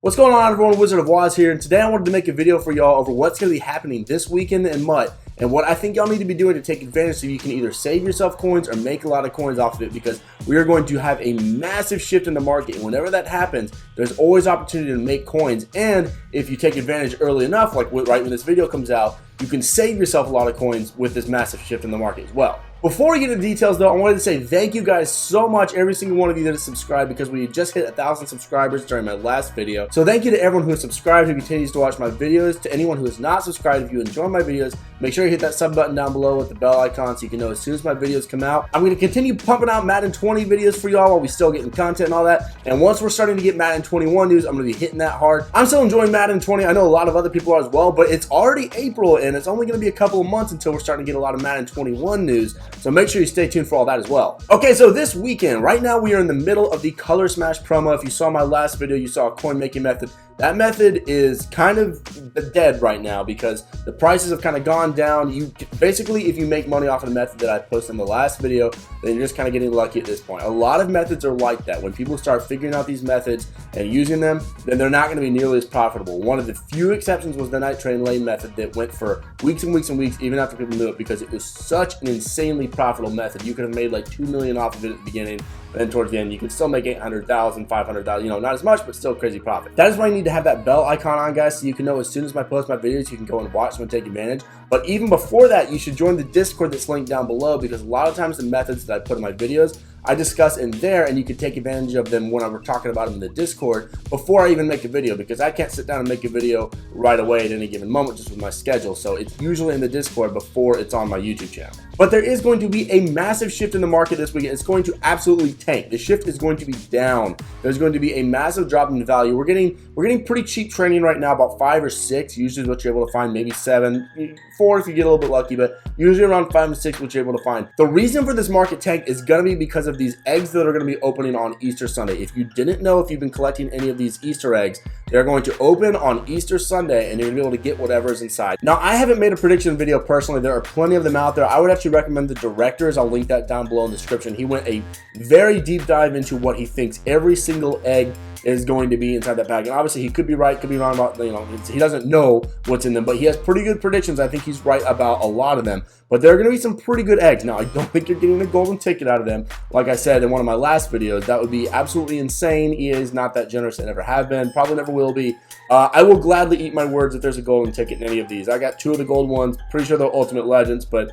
What's going on, everyone? Wizard of Waz here, and today I wanted to make a video for y'all over what's going to be happening this weekend in MUT and what I think y'all need to be doing to take advantage so you can either save yourself coins or make a lot of coins off of it, because we are going to have a massive shift in the market, and whenever that happens, there's always opportunity to make coins. And if you take advantage early enough, like right when this video comes out, you can save yourself a lot of coins with this massive shift in the market as well. Before we get into details though, I wanted to say thank you guys so much, every single one of you that has subscribed, because we just hit 1,000 subscribers during my last video. So thank you to everyone who has subscribed, who continues to watch my videos. To anyone who is not subscribed, if you enjoy my videos, make sure you hit that sub button down below with the bell icon so you can know as soon as my videos come out. I'm going to continue pumping out Madden 20 videos for y'all while we still getting content and all that. And once we're starting to get Madden 21 news, I'm going to be hitting that hard. I'm still enjoying Madden 20. I know a lot of other people are as well, but it's already April and it's only going to be a couple of months until we're starting to get a lot of Madden 21 news. So make sure you stay tuned for all that as well. Okay, so this weekend, right now we are in the middle of the Color Smash promo. If you saw my last video, you saw a coin making method. That method is kind of dead right now because the prices have kind of gone down. You basically, if you make money off of the method that I posted in the last video, then you're just kind of getting lucky at this point. A lot of methods are like that. When people start figuring out these methods and using them, then they're not going to be nearly as profitable. One of the few exceptions was the Night Train Lane method that went for weeks and weeks and weeks, even after people knew it, because it was such an insanely profitable method. You could have made like $2 million off of it at the beginning. And then towards the end, you can still make 800,000, 500,000, you know, not as much, but still crazy profit. That is why you need to have that bell icon on, guys, so you can know as soon as I post my videos, you can go and watch them and take advantage. But even before that, you should join the Discord that's linked down below, because a lot of times the methods that I put in my videos, I discuss in there, and you can take advantage of them when I'm talking about them in the Discord before I even make a video, because I can't sit down and make a video right away at any given moment just with my schedule. So it's usually in the Discord before it's on my YouTube channel. But there is going to be a massive shift in the market this weekend. It's going to absolutely tank. The shift is going to be down. There's going to be a massive drop in value. We're getting pretty cheap training right now, about 5 or 6. Usually is what you're able to find, maybe 7, 4 if you get a little bit lucky, but usually around 5 and 6 what you're able to find. The reason for this market tank is going to be because of these eggs that are going to be opening on Easter Sunday. If you didn't know, if you've been collecting any of these Easter eggs, they're going to open on Easter Sunday, and you're going to be able to get whatever is inside. Now, I haven't made a prediction video personally. There are plenty of them out there. I would actually recommend the Directors. I'll link that down below in the description. He went a very deep dive into what he thinks every single egg is going to be inside that pack. And obviously, he could be right, could be wrong about, you know, he doesn't know what's in them, but he has pretty good predictions. I think he's right about a lot of them. But there are going to be some pretty good eggs. Now, I don't think you're getting a golden ticket out of them. Like I said in one of my last videos, that would be absolutely insane. EA is not that generous. They never have been. Probably never will be. I will gladly eat my words if there's a golden ticket in any of these. I got 2 of the gold ones. Pretty sure they're Ultimate Legends, but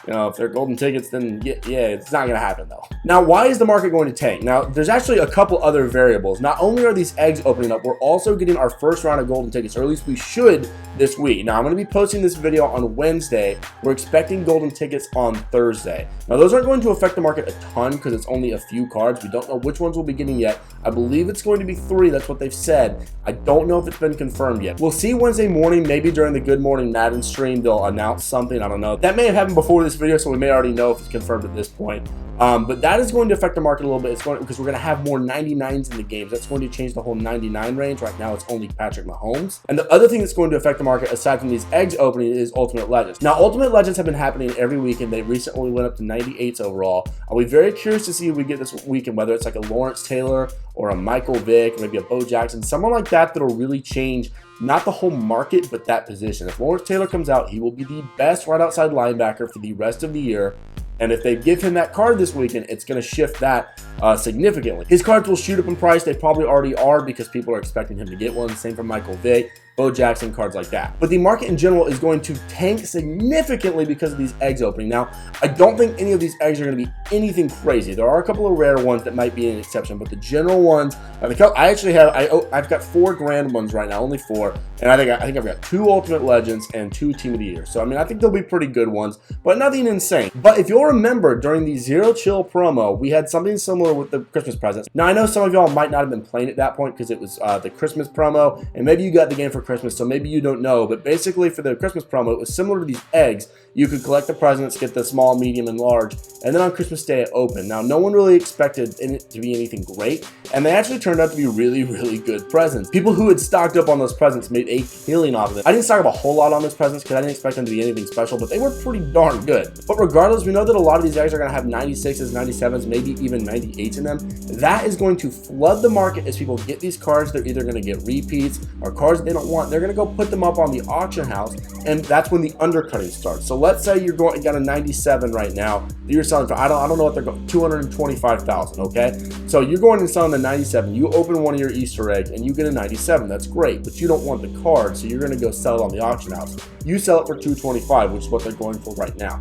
you know, if they're golden tickets, then yeah, it's not going to happen though. Now, why is the market going to tank? Now, there's actually a couple other variables. Not only are these eggs opening up, we're also getting our first round of golden tickets, or at least we should this week. Now, I'm going to be posting this video on Wednesday. We're expecting golden tickets on Thursday. Now, those aren't going to affect the market a ton because it's only a few cards. We don't know which ones we'll be getting yet. I believe it's going to be 3. That's what they've said. I don't know if it's been confirmed yet. We'll see Wednesday morning. Maybe during the Good Morning Madden stream, they'll announce something. I don't know. That may have happened before this video, so we may already know if it's confirmed at this point. But that is going to affect the market a little bit. It's going because we're going to have more 99s in the games. That's going to change the whole 99 range. Right now, it's only Patrick Mahomes. And the other thing that's going to affect the market, aside from these eggs opening, is Ultimate Legends. Now, Ultimate Legends have been happening every weekend. They recently went up to 98s overall. I'll be very curious to see if we get this weekend, whether it's like a Lawrence Taylor or a Michael Vick, maybe a Bo Jackson, someone like that that'll really change not the whole market, but that position. If Lawrence Taylor comes out, he will be the best right outside linebacker for the rest of the year. And if they give him that card this weekend, it's going to shift that significantly. His cards will shoot up in price. They probably already are because people are expecting him to get one. Same for Michael Vick, Bo Jackson, cards like that. But the market in general is going to tank significantly because of these eggs opening. Now, I don't think any of these eggs are going to be anything crazy. There are a couple of rare ones that might be an exception, but the general ones, I actually have, I've got 4 grand ones right now, only 4, and I think I've got 2 Ultimate Legends and 2 Team of the Year. So I mean, I think they'll be pretty good ones, but nothing insane. But if you'll remember, during the Zero Chill promo, we had something similar with the Christmas presents. Now, I know some of y'all might not have been playing at that point because it was the Christmas promo, and maybe you got the game for for Christmas, so maybe you don't know, but basically for the Christmas promo, it was similar to these eggs. You could collect the presents, get the small, medium, and large, and then on Christmas Day it opened. Now, no one really expected it to be anything great, and they actually turned out to be really, really good presents. People who had stocked up on those presents made a killing off of it. I didn't stock up a whole lot on those presents because I didn't expect them to be anything special, but they were pretty darn good. But regardless, we know that a lot of these eggs are going to have 96s, 97s, maybe even 98s in them. That is going to flood the market as people get these cards. They're either going to get repeats or cards that they don't want. They're going to go put them up on the auction house, and that's when the undercutting starts. So let's say you got a 97 right now that you're selling for, I don't know what they're going, 225,000, okay? So you're going and selling the 97. You open one of your Easter eggs and you get a 97. That's great, but you don't want the card, so you're going to go sell it on the auction house. You sell it for 225, which is what they're going for right now.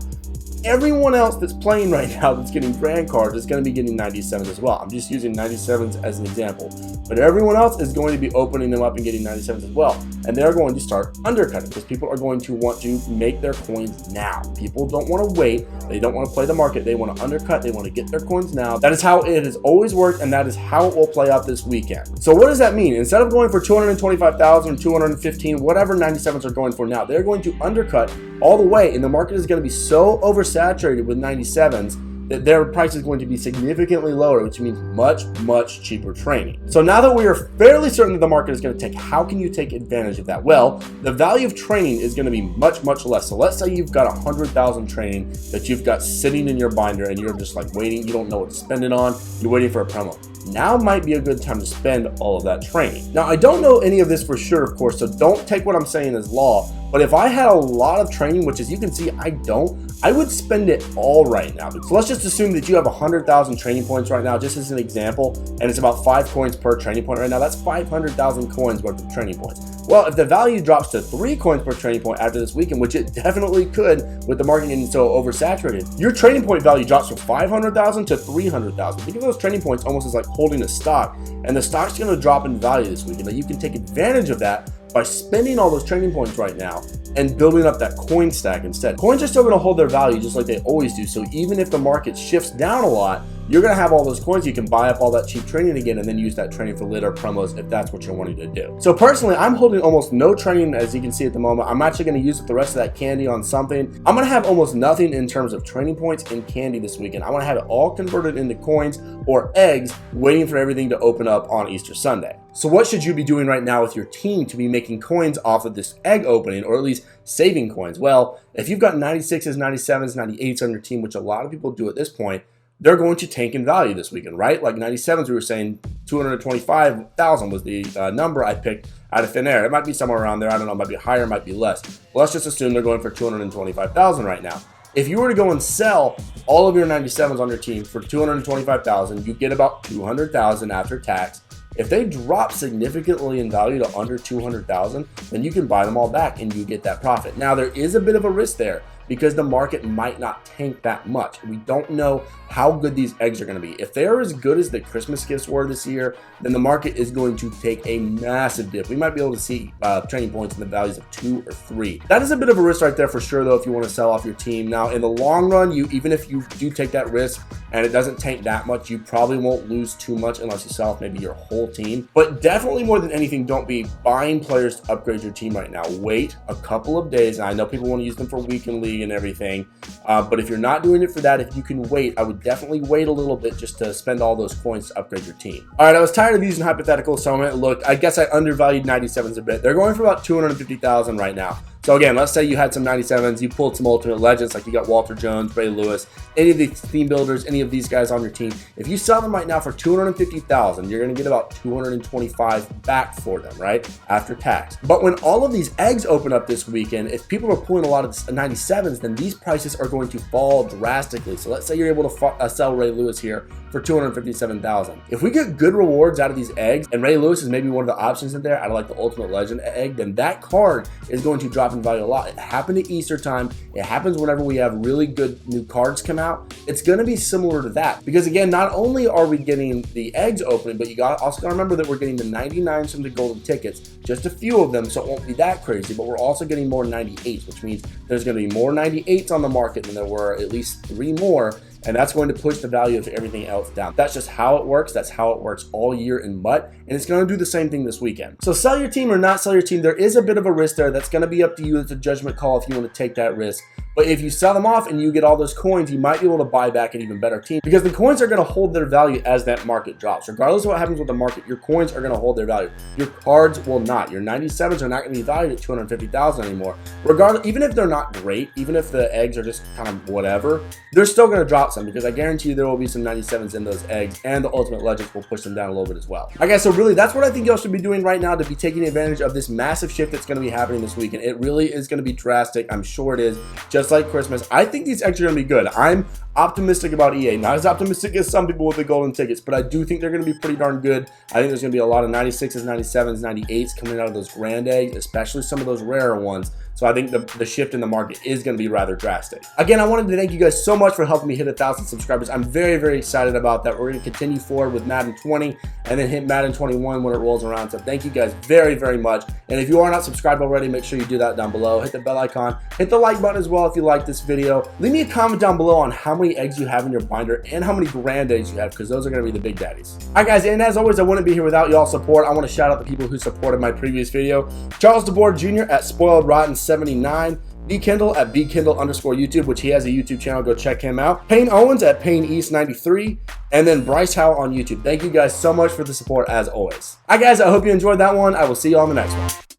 Everyone else that's playing right now that's getting brand cards is going to be getting 97s as well. I'm just using 97s as an example. But everyone else is going to be opening them up and getting 97s as well. And they're going to start undercutting because people are going to want to make their coins now. People don't want to wait. They don't want to play the market. They want to undercut. They want to get their coins now. That is how it has always worked, and that is how it will play out this weekend. So what does that mean? Instead of going for 225,000, 215, whatever 97s are going for now, they're going to undercut all the way, and the market is going to be so oversaturated with 97s that their price is going to be significantly lower, which means much, much cheaper training. So now that we are fairly certain that the market is going to take, how can you take advantage of that? Well, the value of training is going to be much, much less. So let's say you've got 100,000 training that you've got sitting in your binder and you're just like waiting, you don't know what to spend it on, you're waiting for a promo. Now might be a good time to spend all of that training. Now, I don't know any of this for sure, of course, so don't take what I'm saying as law, but if I had a lot of training, which as you can see, I don't, I would spend it all right now. So let's just assume that you have 100,000 training points right now, just as an example, and it's about 5 coins per training point right now. That's 500,000 coins worth of training points. Well, if the value drops to 3 coins per training point after this weekend, which it definitely could with the market getting so oversaturated, your training point value drops from 500,000 to 300,000. Think of those training points almost as like holding a stock, and the stock's going to drop in value this weekend. Now you can take advantage of that by spending all those training points right now and building up that coin stack instead. Coins are still going to hold their value just like they always do. So even if the market shifts down a lot, you're going to have all those coins. You can buy up all that cheap training again and then use that training for later promos if that's what you're wanting to do. So personally, I'm holding almost no training, as you can see at the moment. I'm actually going to use the rest of that candy on something. I'm going to have almost nothing in terms of training points and candy this weekend. I want to have it all converted into coins or eggs, waiting for everything to open up on Easter Sunday. So what should you be doing right now with your team to be making coins off of this egg opening, or at least saving coins? Well, if you've got 96s, 97s, 98s on your team, which a lot of people do at this point, they're going to tank in value this weekend, right? Like 97s, we were saying 225,000 was the number I picked out of thin air. It might be somewhere around there. I don't know. It might be higher, it might be less. Well, let's just assume they're going for 225,000 right now. If you were to go and sell all of your 97s on your team for 225,000, you get about 200,000 after tax. If they drop significantly in value to under 200,000, then you can buy them all back and you get that profit. Now, there is a bit of a risk there because the market might not tank that much. We don't know how good these eggs are going to be. If they're as good as the Christmas gifts were this year, then the market is going to take a massive dip. We might be able to see training points in the values of 2 or 3. That is a bit of a risk right there for sure, though, if you want to sell off your team. Now, in the long run, even if you do take that risk and it doesn't tank that much, you probably won't lose too much unless you sell off maybe your whole team. But definitely more than anything, don't be buying players to upgrade your team right now. Wait a couple of days. And I know people want to use them for weekend league and everything, but if you're not doing it for that, if you can wait, I would definitely wait a little bit just to spend all those coins to upgrade your team. All right, I was tired of using hypotheticals, so I went and looked. I guess I undervalued 97s a bit. They're going for about 250,000 right now. So again, let's say you had some 97s, you pulled some Ultimate Legends, like you got Walter Jones, Ray Lewis, any of the theme builders, any of these guys on your team. If you sell them right now for 250,000, you're going to get about 225 back for them, right? After tax. But when all of these eggs open up this weekend, if people are pulling a lot of 97s, then these prices are going to fall drastically. So let's say you're able to sell Ray Lewis here for 257,000. If we get good rewards out of these eggs, and Ray Lewis is maybe one of the options in there, out of like the Ultimate Legend egg, then that card is going to drop in value a lot. It happened at Easter time. It happens whenever we have really good new cards come out. It's going to be similar to that, because again, not only are we getting the eggs open, but you also got to remember that we're getting the 99s from the golden tickets, just a few of them, so it won't be that crazy, but we're also getting more 98s, which means there's going to be more 98s on the market than there were, at least 3 more. and that's going to push the value of everything else down. That's just how it works. That's how it works all year in MUT, and it's going to do the same thing this weekend. So sell your team or not sell your team, there is a bit of a risk there. That's going to be up to you. It's a judgment call if you want to take that risk. But if you sell them off and you get all those coins, you might be able to buy back an even better team, because the coins are going to hold their value as that market drops. Regardless of what happens with the market, your coins are going to hold their value. Your cards will not. Your 97s are not going to be valued at 250,000 anymore. Regardless, even if they're not great, even if the eggs are just kind of whatever, they're still going to drop some, because I guarantee you there will be some 97s in those eggs, and the Ultimate Legends will push them down a little bit as well. I guess so really that's what I think y'all should be doing right now to be taking advantage of this massive shift that's going to be happening this weekend. It really is going to be drastic. I'm sure it is. Just like Christmas, I think these eggs are going to be good. I'm optimistic about EA. Not as optimistic as some people with the golden tickets, but I do think they're going to be pretty darn good. I think there's going to be a lot of 96s, 97s, 98s coming out of those grand eggs, especially some of those rarer ones. So I think the shift in the market is going to be rather drastic. Again, I wanted to thank you guys so much for helping me hit 1,000 subscribers. I'm very, very excited about that. We're going to continue forward with Madden 20 and then hit Madden 21 when it rolls around. So thank you guys very, very much. And if you are not subscribed already, make sure you do that down below. Hit the bell icon. Hit the like button as well if you like this video. Leave me a comment down below on how many eggs you have in your binder and how many grand eggs you have, because those are going to be the big daddies. All right, guys, and as always, I wouldn't be here without y'all's support. I want to shout out the people who supported my previous video. Charles Debord Jr. at SpoiledRotten79. Bkindel at Bkindel_YouTube, which he has a YouTube channel. Go check him out. Payne Owens at PayneEast93. And then Bryce Howell on YouTube. Thank you guys so much for the support as always. All right, guys, I hope you enjoyed that one. I will see you on the next one.